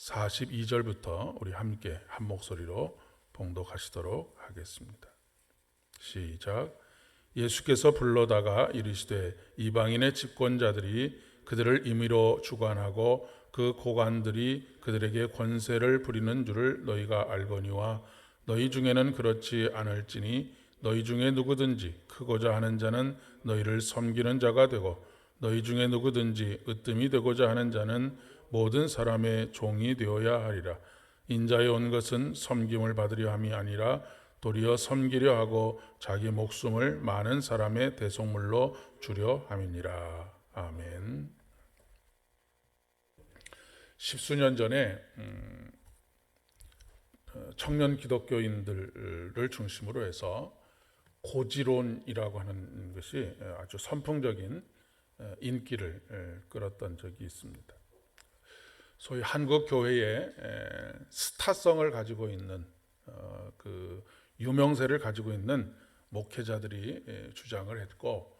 42절부터 우리 함께 한 목소리로 봉독하시도록 하겠습니다. 시작. 예수께서 불러다가 이르시되 이방인의 집권자들이 그들을 임의로 주관하고 그 고관들이 그들에게 권세를 부리는 줄을 너희가 알거니와 너희 중에는 그렇지 않을지니 너희 중에 누구든지 크고자 하는 자는 너희를 섬기는 자가 되고 너희 중에 누구든지 으뜸이 되고자 하는 자는 모든 사람의 종이 되어야 하리라. 인자에 온 것은 섬김을 받으려 함이 아니라 도리어 섬기려 하고 자기 목숨을 많은 사람의 대속물로 주려 함이니라. 아멘. 십수년 전에 청년 기독교인들을 중심으로 해서 고지론이라고 하는 것이 아주 선풍적인 인기를 끌었던 적이 있습니다. 소위 한국 교회의 스타성을 가지고 있는 그 유명세를 가지고 있는 목회자들이 주장을 했고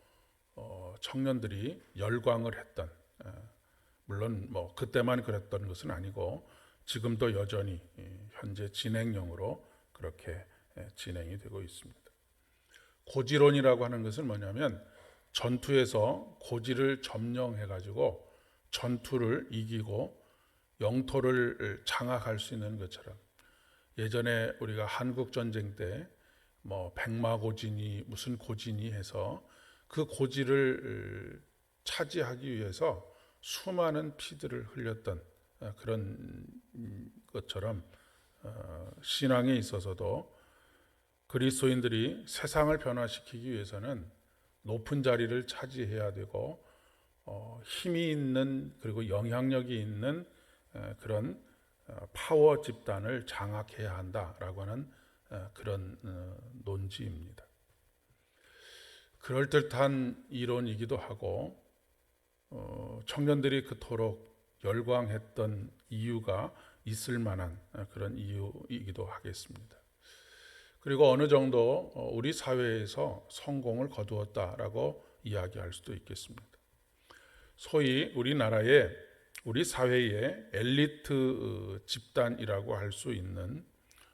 청년들이 열광을 했던, 물론 뭐 그때만 그랬던 것은 아니고 지금도 여전히 현재 진행형으로 그렇게 진행이 되고 있습니다. 고지론이라고 하는 것은 뭐냐면 전투에서 고지를 점령해 가지고 전투를 이기고 영토를 장악할 수 있는 것처럼, 예전에 우리가 한국 전쟁 때 뭐 백마고지니 무슨 고지니 해서 그 고지를 차지하기 위해서 수많은 피들을 흘렸던 그런 것처럼 신앙에 있어서도 그리스도인들이 세상을 변화시키기 위해서는 높은 자리를 차지해야 되고 힘이 있는 그리고 영향력이 있는 그런 파워 집단을 장악해야 한다라고 하는 그런 논지입니다. 그럴듯한 이론이기도 하고 청년들이 그토록 열광했던 이유가 있을 만한 그런 이유이기도 하겠습니다. 그리고 어느 정도 우리 사회에서 성공을 거두었다라고 이야기할 수도 있겠습니다. 소위 우리 사회의 엘리트 집단이라고 할 수 있는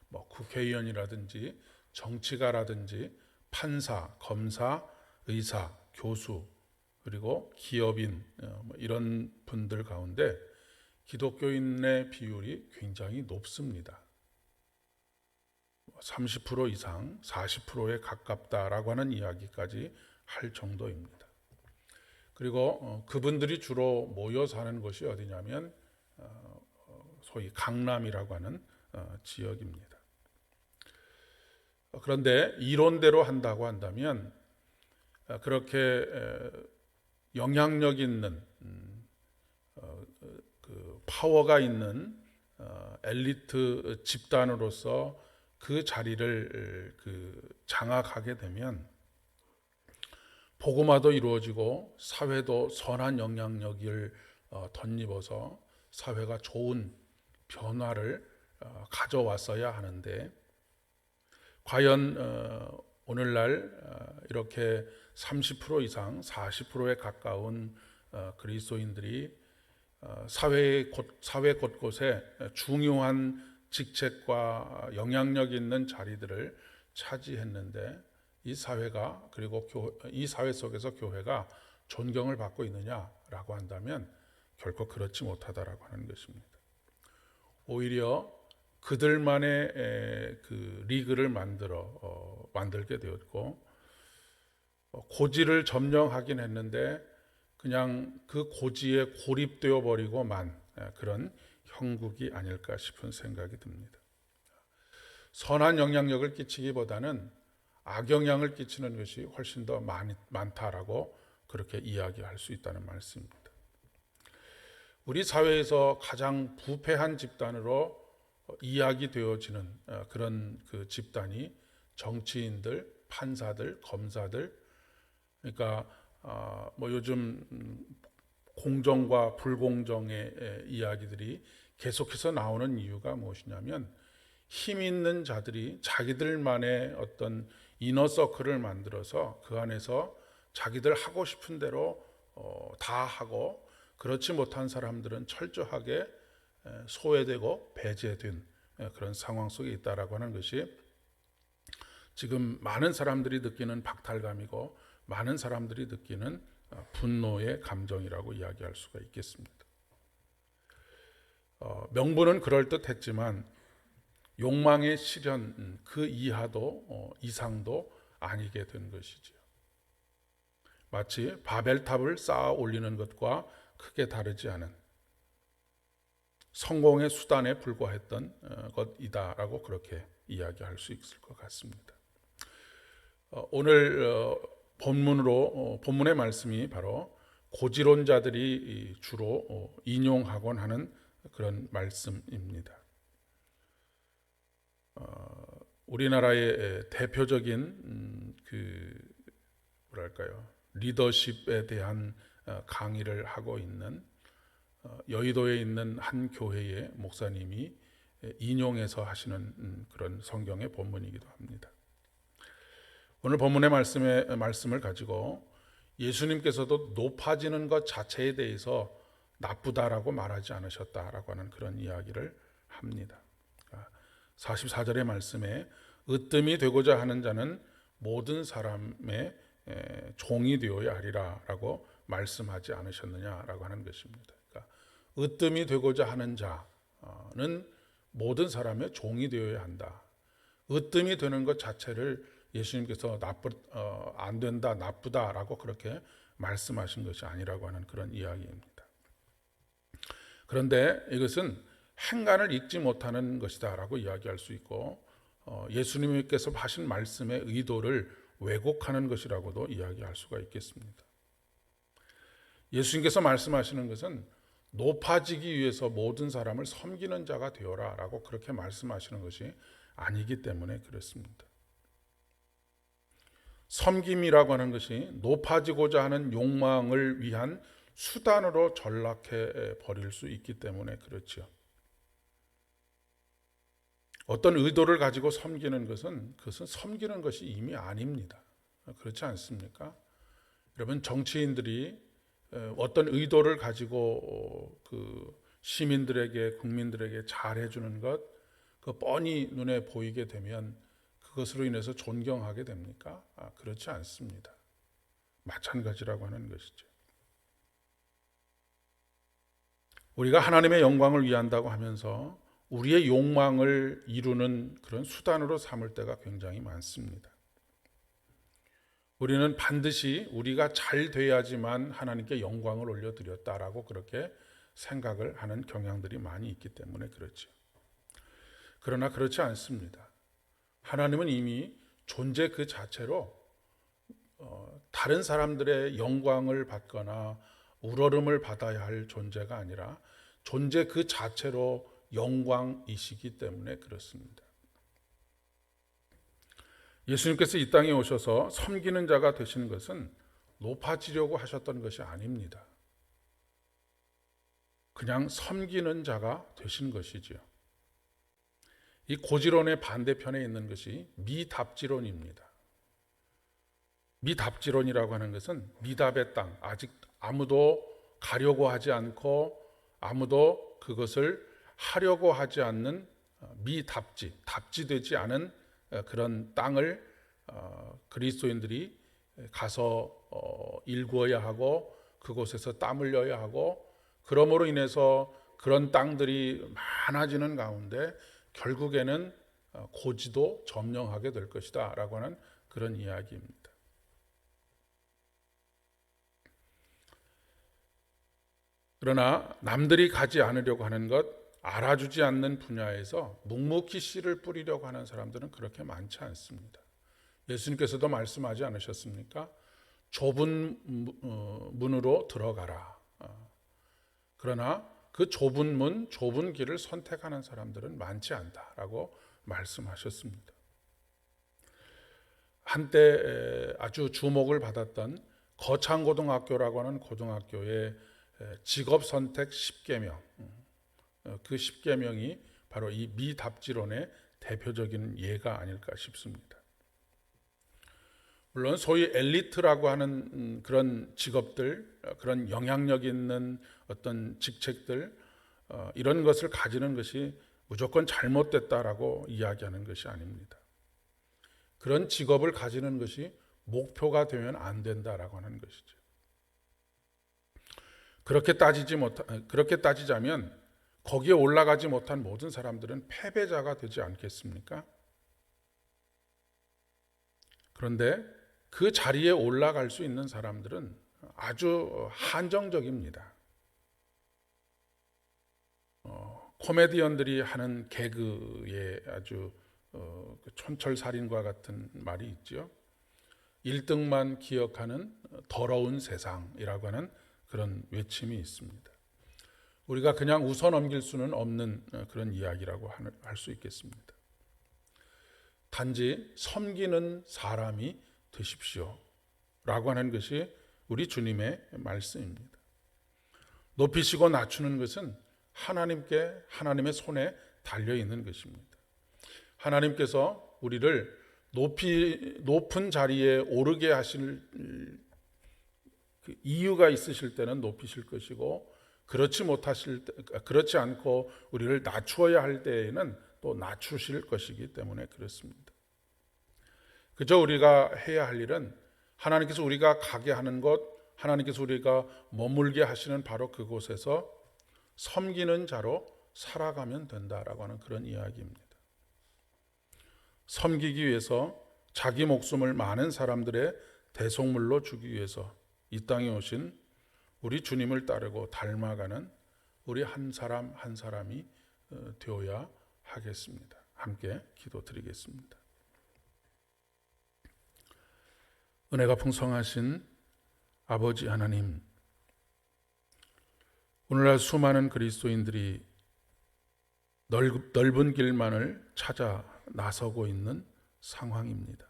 뭐 국회의원이라든지 정치가라든지 판사, 검사, 의사, 교수, 그리고 기업인 이런 분들 가운데 기독교인의 비율이 굉장히 높습니다. 30% 이상, 40%에 가깝다라고 하는 이야기까지 할 정도입니다. 그리고 그분들이 주로 모여 사는 곳이 어디냐면 소위 강남이라고 하는 지역입니다. 그런데 이론대로 한다고 한다면 그렇게 영향력 있는 그 파워가 있는 엘리트 집단으로서 그 자리를 장악하게 되면 복음화도 이루어지고 사회도 선한 영향력을 덧입어서 사회가 좋은 변화를 가져왔어야 하는데, 과연 오늘날 이렇게 30% 이상 40%에 가까운 그리스도인들이 사회 곳곳에 중요한 직책과 영향력 있는 자리들을 차지했는데 이 사회가, 그리고 이 사회 속에서 교회가 존경을 받고 있느냐라고 한다면 결코 그렇지 못하다라고 하는 것입니다. 오히려 그들만의 그 리그를 만들게 되었고 고지를 점령하긴 했는데 그냥 그 고지에 고립되어 버리고만 그런 형국이 아닐까 싶은 생각이 듭니다. 선한 영향력을 끼치기보다는 악영향을 끼치는 것이 훨씬 더 많다라고 그렇게 이야기할 수 있다는 말씀입니다. 우리 사회에서 가장 부패한 집단으로 이야기되어지는 그런 그 집단이 정치인들, 판사들, 검사들, 그러니까 뭐 요즘 공정과 불공정의 이야기들이 계속해서 나오는 이유가 무엇이냐면 힘 있는 자들이 자기들만의 어떤 이너서클을 만들어서 그 안에서 자기들 하고 싶은 대로 다 하고, 그렇지 못한 사람들은 철저하게 소외되고 배제된 그런 상황 속에 있다라고 하는 것이 지금 많은 사람들이 느끼는 박탈감이고 많은 사람들이 느끼는 분노의 감정이라고 이야기할 수가 있겠습니다. 명분은 그럴듯했지만 욕망의 실현 그 이하도 이상도 아니게 된 것이지요. 마치 바벨탑을 쌓아 올리는 것과 크게 다르지 않은 성공의 수단에 불과했던 것이다라고 그렇게 이야기할 수 있을 것 같습니다. 오늘 본문의 말씀이 바로 고지론자들이 주로 인용하곤 하는 그런 말씀입니다. 우리나라의 대표적인 리더십에 대한 강의를 하고 있는 여의도에 있는 한 교회의 목사님이 인용해서 하시는 그런 성경의 본문이기도 합니다. 오늘 본문의 말씀을 가지고 예수님께서도 높아지는 것 자체에 대해서 나쁘다라고 말하지 않으셨다라고 하는 그런 이야기를 합니다. 44절의 말씀에 으뜸이 되고자 하는 자는 모든 사람의 종이 되어야 하리라라고 말씀하지 않으셨느냐라고 하는 것입니다. 그러니까 으뜸이 되고자 하는 자는 모든 사람의 종이 되어야 한다. 으뜸이 되는 것 자체를 예수님께서 안 된다, 나쁘다라고 그렇게 말씀하신 것이 아니라고 하는 그런 이야기입니다. 그런데 이것은 행간을 읽지 못하는 것이다라고 이야기할 수 있고 예수님께서 하신 말씀의 의도를 왜곡하는 것이라고도 이야기할 수가 있겠습니다. 예수님께서 말씀하시는 것은 높아지기 위해서 모든 사람을 섬기는 자가 되어라라고 그렇게 말씀하시는 것이 아니기 때문에 그렇습니다. 섬김이라고 하는 것이 높아지고자 하는 욕망을 위한 수단으로 전락해 버릴 수 있기 때문에 그렇죠. 어떤 의도를 가지고 섬기는 것은 그것은 섬기는 것이 이미 아닙니다. 그렇지 않습니까? 여러분, 정치인들이 어떤 의도를 가지고 시민들에게, 국민들에게 잘해주는 것, 그 뻔히 눈에 보이게 되면 그것으로 인해서 존경하게 됩니까? 그렇지 않습니다. 마찬가지라고 하는 것이죠. 우리가 하나님의 영광을 위한다고 하면서 우리의 욕망을 이루는 그런 수단으로 삼을 때가 굉장히 많습니다. 우리는 반드시 우리가 잘 돼야지만 하나님께 영광을 올려드렸다라고 그렇게 생각을 하는 경향들이 많이 있기 때문에 그렇죠. 그러나 그렇지 않습니다. 하나님은 이미 존재 그 자체로 다른 사람들의 영광을 받거나 우러름을 받아야 할 존재가 아니라 존재 그 자체로 영광이시기 때문에 그렇습니다. 예수님께서 이 땅에 오셔서 섬기는 자가 되신 것은 높아지려고 하셨던 것이 아닙니다. 그냥 섬기는 자가 되신 것이지요. 이 고지론의 반대편에 있는 것이 미답지론입니다. 미답지론이라고 하는 것은 미답의 땅, 아직 아무도 가려고 하지 않고 아무도 그것을 하려고 하지 않는 답지되지 않은 그런 땅을 그리스도인들이 가서 일구어야 하고 그곳에서 땀 흘려야 하고 그러므로 인해서 그런 땅들이 많아지는 가운데 결국에는 고지도 점령하게 될 것이다 라고 하는 그런 이야기입니다. 그러나 남들이 가지 않으려고 하는 것, 알아주지 않는 분야에서 묵묵히 씨를 뿌리려고 하는 사람들은 그렇게 많지 않습니다. 예수님께서도 말씀하지 않으셨습니까? 좁은 문으로 들어가라. 그러나 그 좁은 문, 좁은 길을 선택하는 사람들은 많지 않다라고 말씀하셨습니다. 한때 아주 주목을 받았던 거창고등학교라고 하는 고등학교의 직업선택 10계명, 그 10계명이 바로 이 미답지론의 대표적인 예가 아닐까 싶습니다. 물론 소위 엘리트라고 하는 그런 직업들, 그런 영향력 있는 어떤 직책들, 이런 것을 가지는 것이 무조건 잘못됐다라고 이야기하는 것이 아닙니다. 그런 직업을 가지는 것이 목표가 되면 안 된다라고 하는 것이죠. 그렇게 따지자면 거기에 올라가지 못한 모든 사람들은 패배자가 되지 않겠습니까? 그런데 그 자리에 올라갈 수 있는 사람들은 아주 한정적입니다. 코미디언들이 하는 개그에 아주 촌철살인과 같은 말이 있죠. 1등만 기억하는 더러운 세상이라고 하는 그런 외침이 있습니다. 우리가 그냥 웃어 넘길 수는 없는 그런 이야기라고 할 수 있겠습니다. 단지 섬기는 사람이 되십시오 라고 하는 것이 우리 주님의 말씀입니다. 높이시고 낮추는 것은 하나님의 손에 달려 있는 것입니다. 하나님께서 우리를 높은 자리에 오르게 하실 그 이유가 있으실 때는 높이실 것이고, 그렇지 않고 우리를 낮추어야 할 때에는 또 낮추실 것이기 때문에 그렇습니다. 그저 우리가 해야 할 일은 하나님께서 우리가 가게 하는 곳, 하나님께서 우리가 머물게 하시는 바로 그곳에서 섬기는 자로 살아가면 된다라고 하는 그런 이야기입니다. 섬기기 위해서 자기 목숨을 많은 사람들의 대속물로 주기 위해서 이 땅에 오신 우리 주님을 따르고 닮아가는 우리 한 사람 한 사람이 되어야 하겠습니다. 함께 기도드리겠습니다. 은혜가 풍성하신 아버지 하나님, 오늘날 수많은 그리스도인들이 넓은 길만을 찾아 나서고 있는 상황입니다.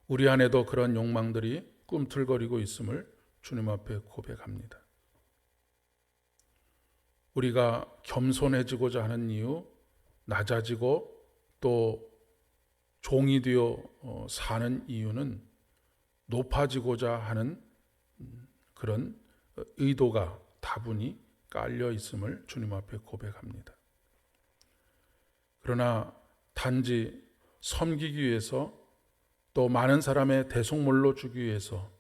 우리 안에도 그런 욕망들이 꿈틀거리고 있음을 주님 앞에 고백합니다. 우리가 겸손해지고자 하는 이유, 낮아지고 또 종이 되어 사는 이유는 높아지고자 하는 그런 의도가 다분히 깔려 있음을 주님 앞에 고백합니다. 그러나 단지 섬기기 위해서 또 많은 사람의 대속물로 주기 위해서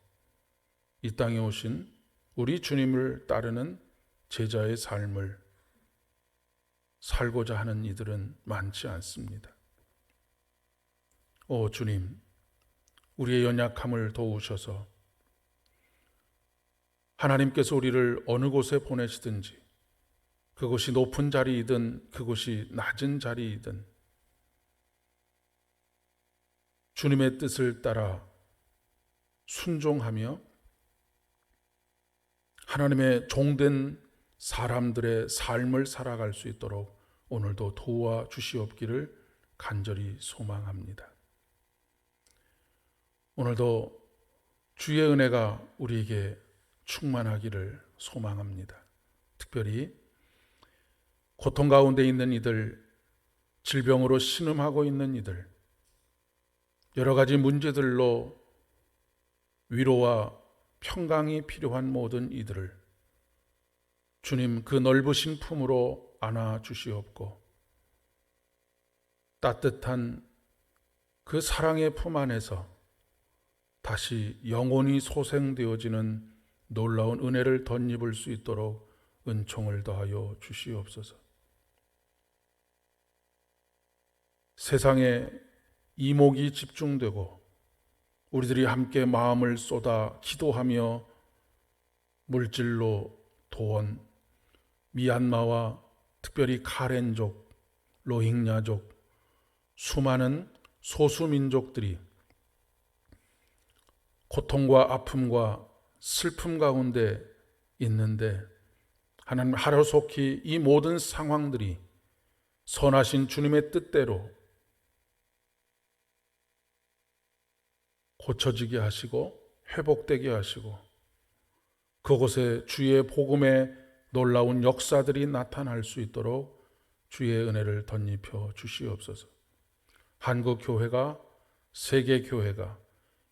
이 땅에 오신 우리 주님을 따르는 제자의 삶을 살고자 하는 이들은 많지 않습니다. 오 주님, 우리의 연약함을 도우셔서 하나님께서 우리를 어느 곳에 보내시든지, 그곳이 높은 자리이든 그곳이 낮은 자리이든 주님의 뜻을 따라 순종하며 하나님의 종된 사람들의 삶을 살아갈 수 있도록 오늘도 도와주시옵기를 간절히 소망합니다. 오늘도 주의 은혜가 우리에게 충만하기를 소망합니다. 특별히 고통 가운데 있는 이들, 질병으로 신음하고 있는 이들, 여러 가지 문제들로 위로와 평강이 필요한 모든 이들을 주님 그 넓으신 품으로 안아 주시옵고, 따뜻한 그 사랑의 품 안에서 다시 영혼이 소생되어지는 놀라운 은혜를 덧입을 수 있도록 은총을 더하여 주시옵소서. 세상에 이목이 집중되고 우리들이 함께 마음을 쏟아 기도하며 물질로 도원, 미얀마와 특별히 카렌족, 로힝야족, 수많은 소수민족들이 고통과 아픔과 슬픔 가운데 있는데, 하나님 하루속히 이 모든 상황들이 선하신 주님의 뜻대로 고쳐지게 하시고 회복되게 하시고 그곳에 주의 복음의 놀라운 역사들이 나타날 수 있도록 주의 은혜를 덧입혀 주시옵소서. 한국교회가, 세계교회가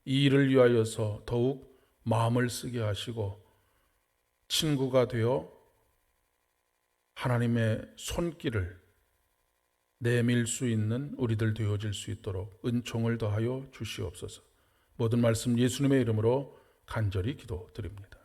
이 일을 위하여서 더욱 마음을 쓰게 하시고 친구가 되어 하나님의 손길을 내밀 수 있는 우리들 되어질 수 있도록 은총을 더하여 주시옵소서. 모든 말씀 예수님의 이름으로 간절히 기도드립니다.